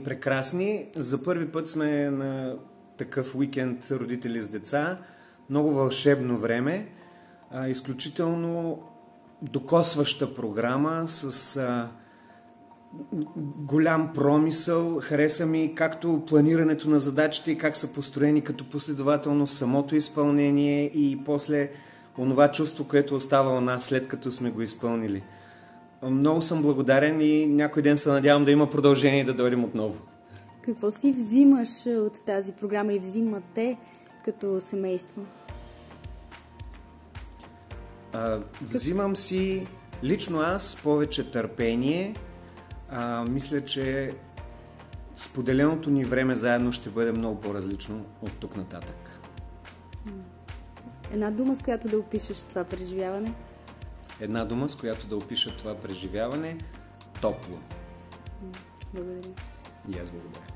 Прекрасни. За първи път сме на такъв уикенд родители с деца. Много вълшебно време. Изключително докосваща програма с голям промисъл. Хареса ми както планирането на задачите и как са построени като последователно самото изпълнение и после онова чувство, което остава у нас след като сме го изпълнили. Много съм благодарен и някой ден се надявам да има продължение и да дойдем отново. Какво си взимаш от тази програма и взимате като семейство? Взимам си лично аз повече търпение. Мисля, че споделеното ни време заедно ще бъде много по-различно от тук нататък. Една дума, с която да опишеш това преживяване? Една дума, с която да опиша това преживяване – топло. Благодаря. И аз благодаря.